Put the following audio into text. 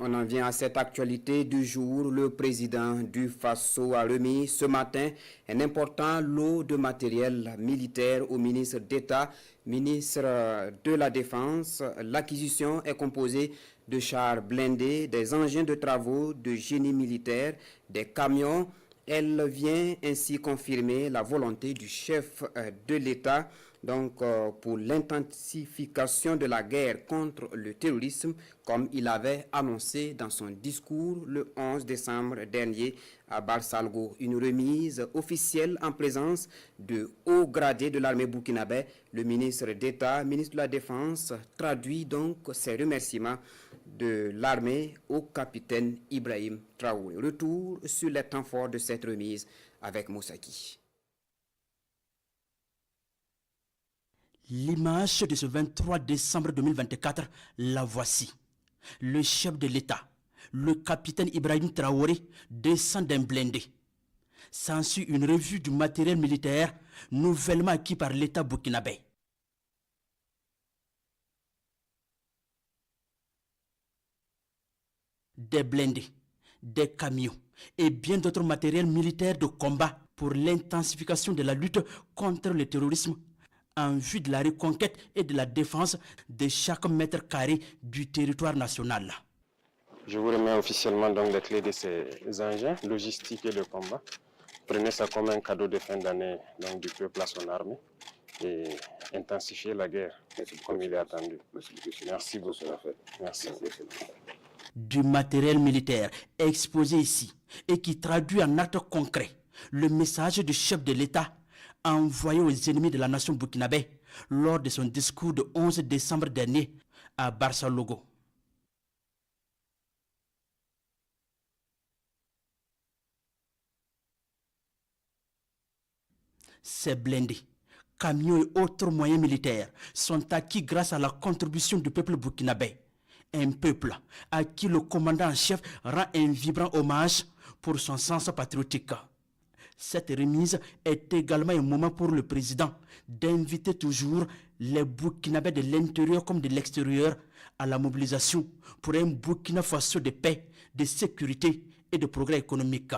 On en vient à cette actualité du jour. Le président du Faso a remis ce matin un important lot de matériel militaire au ministre d'État, ministre de la Défense. L'acquisition est composée de chars blindés, des engins de travaux, de génie militaire, des camions. Elle vient ainsi confirmer la volonté du chef de l'État pour l'intensification de la guerre contre le terrorisme, comme il avait annoncé dans son discours le 11 décembre dernier à Barsalgo. Une remise officielle en présence de hauts gradés de l'armée burkinabé. Le ministre d'État, ministre de la Défense, traduit donc ses remerciements de l'armée au capitaine Ibrahim Traoré. Retour sur les temps forts de cette remise avec Moussaki. L'image de ce 23 décembre 2024, la voici. Le chef de l'État, le capitaine Ibrahim Traoré, descend d'un blindé. S'ensuit une revue du matériel militaire nouvellement acquis par l'État burkinabé. Des blindés, des camions et bien d'autres matériels militaires de combat pour l'intensification de la lutte contre le terrorisme en vue de la reconquête et de la défense de chaque mètre carré du territoire national. Je vous remets officiellement donc les clés de ces engins logistiques et de combat. Prenez ça comme un cadeau de fin d'année du peuple à son armée et intensifier la guerre comme il est attendu. Merci beaucoup. Merci. Du matériel militaire exposé ici et qui traduit en actes concrets le message du chef de l'État envoyé aux ennemis de la nation burkinabé lors de son discours de 11 décembre dernier à Barsalgo. Ces blindés, camions et autres moyens militaires sont acquis grâce à la contribution du peuple burkinabé. Un peuple à qui le commandant en chef rend un vibrant hommage pour son sens patriotique. Cette remise est également un moment pour le président d'inviter toujours les Burkinabés de l'intérieur comme de l'extérieur à la mobilisation pour un Burkina Faso de paix, de sécurité et de progrès économique.